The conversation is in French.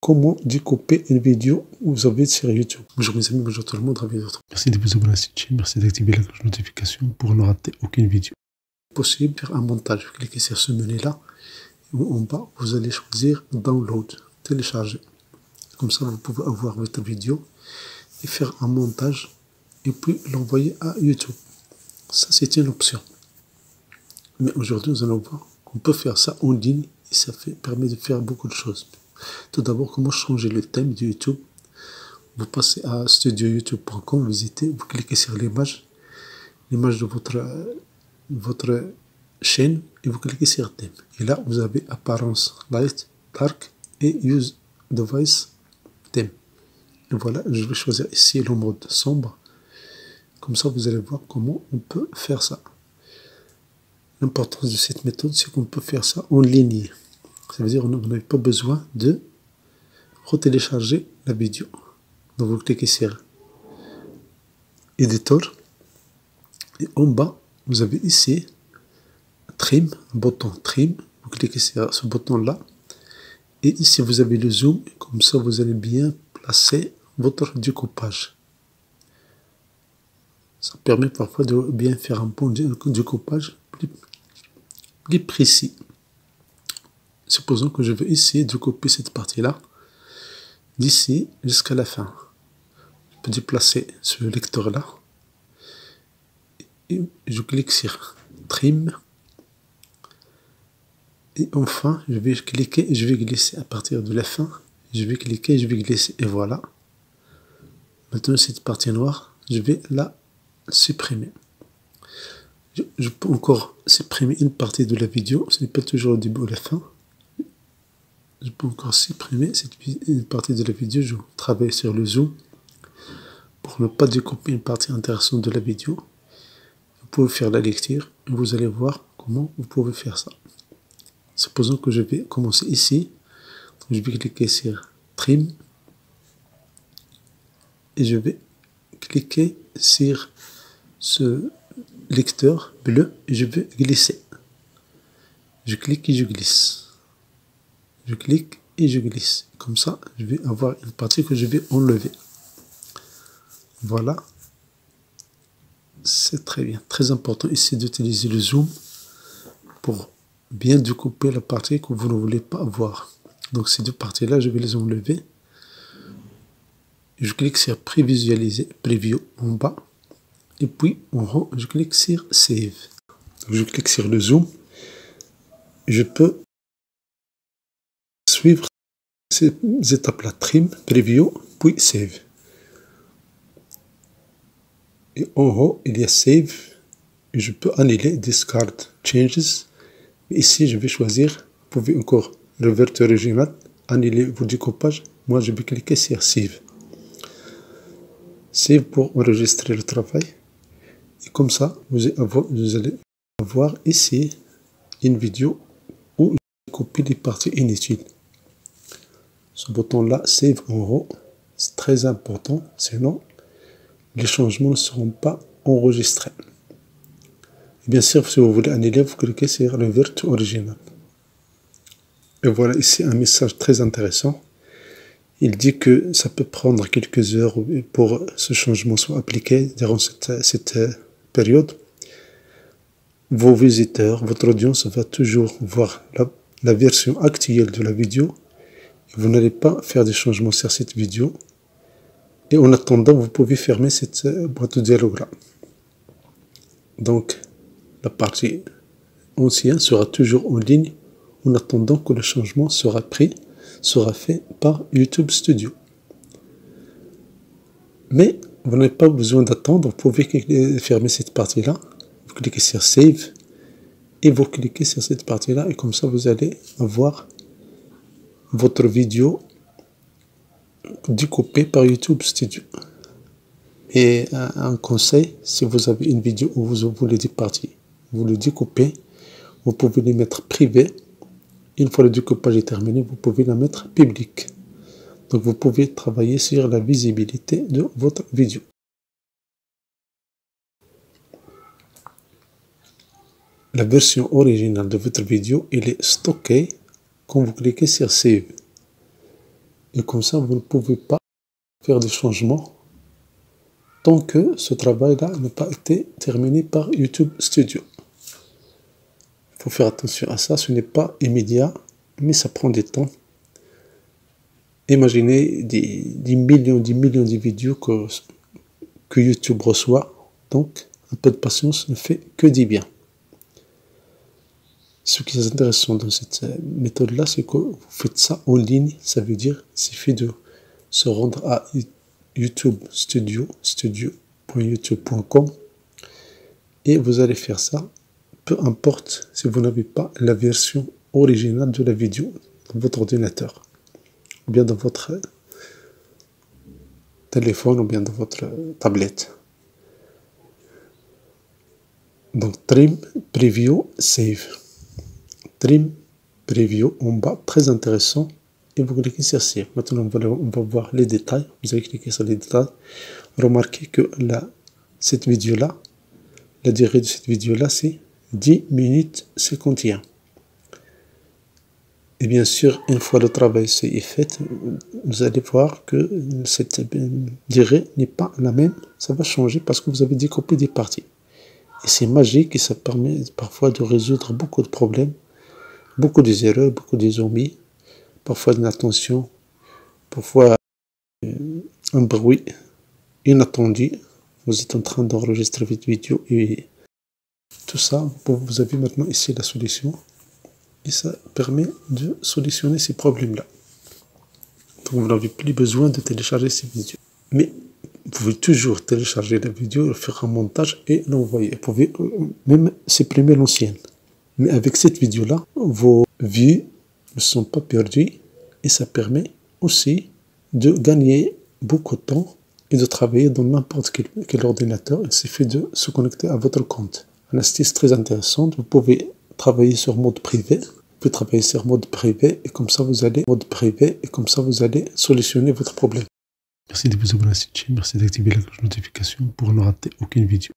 comment découper une vidéo que vous avez sur YouTube. Bonjour mes amis, bonjour tout le monde, ravi de vous retrouver. Merci de vous abonner à cette chaîne, merci d'activer la cloche de notification pour ne rater aucune vidéo. Possible de faire un montage, vous cliquez sur ce menu-là, en bas vous allez choisir Download, télécharger. Comme ça vous pouvez avoir votre vidéo et faire un montage et puis l'envoyer à YouTube. Ça c'est une option. Mais aujourd'hui nous allons voir qu'on peut faire ça en ligne et ça permet de faire beaucoup de choses. Tout d'abord, comment changer le thème de YouTube. Vous passez à studioyoutube.com, visitez, vous cliquez sur l'image de votre chaîne et vous cliquez sur thème. Et là, vous avez apparence light, dark et use device thème. Et voilà, je vais choisir ici le mode sombre. Comme ça, vous allez voir comment on peut faire ça. L'importance de cette méthode, c'est qu'on peut faire ça en ligne. Ça veut dire que vous n'avez pas besoin de retélécharger la vidéo. Donc vous cliquez sur Editor et en bas vous avez ici Trim, un bouton Trim. Vous cliquez sur ce bouton là et ici vous avez le zoom. Comme ça vous allez bien placer votre découpage. Ça permet parfois de bien faire un bon découpage plus précis. Supposons que je veux ici découper cette partie-là, d'ici jusqu'à la fin. Je peux déplacer ce lecteur-là. Et je clique sur Trim. Et enfin, je vais cliquer et je vais glisser à partir de la fin. Je vais cliquer, je vais glisser et voilà. Maintenant, cette partie noire, je vais la supprimer. Je peux encore supprimer une partie de la vidéo. Ce n'est pas toujours au début ou à la fin. Je peux encore supprimer une partie de la vidéo. Je travaille sur le zoom pour ne pas découper une partie intéressante de la vidéo. Vous pouvez faire la lecture et vous allez voir comment vous pouvez faire ça. Supposons que je vais commencer ici. Donc je vais cliquer sur Trim et je vais cliquer sur ce lecteur bleu et je vais glisser. Je clique et je glisse. Je clique et je glisse. Comme ça, je vais avoir une partie que je vais enlever. Voilà. C'est très bien. Très important ici d'utiliser le zoom pour bien découper la partie que vous ne voulez pas voir. Donc ces deux parties-là, je vais les enlever. Je clique sur Prévisualiser, Preview en bas. Et puis en haut, je clique sur Save. Donc, je clique sur le zoom. Je peux suivre ces étapes-là, Trim, Preview, puis Save. Et en haut, il y a Save. Et je peux annuler Discard Changes. Ici, je vais choisir, vous pouvez encore Revert Original, annuler vos découpages. Moi, je vais cliquer sur Save. Save pour enregistrer le travail. Et comme ça, vous allez avoir ici une vidéo où je copie les parties inutiles. Ce bouton-là, Save en haut, c'est très important, sinon les changements ne seront pas enregistrés. Et bien sûr, si vous voulez annuler, vous cliquez sur Revert Original. Et voilà ici un message très intéressant. Il dit que ça peut prendre quelques heures pour ce changement soit appliqué durant cette période. Vos visiteurs, votre audience va toujours voir la version actuelle de la vidéo. Vous n'allez pas faire des changements sur cette vidéo. Et en attendant, vous pouvez fermer cette boîte de dialogue-là. Donc, la partie ancienne sera toujours en ligne en attendant que le changement sera fait par YouTube Studio. Mais vous n'avez pas besoin d'attendre, vous pouvez fermer cette partie-là. Vous cliquez sur Save et vous cliquez sur cette partie-là et comme ça vous allez avoir votre vidéo découpée par YouTube Studio. Et un conseil, si vous avez une vidéo où vous voulez des parties, vous le découpez, vous pouvez les mettre privées. Une fois le découpage est terminé, vous pouvez la mettre publique. Donc vous pouvez travailler sur la visibilité de votre vidéo. La version originale de votre vidéo, elle est stockée quand vous cliquez sur Save. Et comme ça, vous ne pouvez pas faire des changements tant que ce travail-là n'a pas été terminé par YouTube Studio. Il faut faire attention à ça, ce n'est pas immédiat, mais ça prend du temps. Imaginez des millions de vidéos que YouTube reçoit, donc un peu de patience ne fait que du bien. Ce qui est intéressant dans cette méthode-là, c'est que vous faites ça en ligne, ça veut dire qu'il suffit de se rendre à YouTube Studio, studio.youtube.com, et vous allez faire ça, peu importe si vous n'avez pas la version originale de la vidéo dans votre ordinateur, ou bien dans votre téléphone, ou bien dans votre tablette. Donc Trim, Preview, Save. Trim, Preview en bas, très intéressant. Et vous cliquez sur Save. Maintenant, on va voir les détails. Vous allez cliquer sur les détails. Remarquez que cette vidéo-là, la durée de cette vidéo-là, c'est 10 minutes 51. Et bien sûr, une fois le travail est fait, vous allez voir que cette durée n'est pas la même. Ça va changer parce que vous avez découpé des parties. Et c'est magique et ça permet parfois de résoudre beaucoup de problèmes, beaucoup des erreurs, beaucoup des omis, parfois de l'inattention, parfois un bruit inattendu. Vous êtes en train d'enregistrer votre vidéo et tout ça, vous avez maintenant ici la solution. Et ça permet de solutionner ces problèmes-là. Donc vous n'avez plus besoin de télécharger ces vidéos. Mais vous pouvez toujours télécharger la vidéo, faire un montage et l'envoyer. Vous pouvez même supprimer l'ancienne. Mais avec cette vidéo-là, vos vues ne sont pas perdues et ça permet aussi de gagner beaucoup de temps et de travailler dans n'importe quel ordinateur. Il suffit de se connecter à votre compte. Une astuce très intéressante, vous pouvez travailler sur mode privé. Vous pouvez travailler sur mode privé et comme ça vous allez solutionner votre problème. Merci de vous abonner à cette chaîne, merci d'activer la cloche de notification pour ne rater aucune vidéo.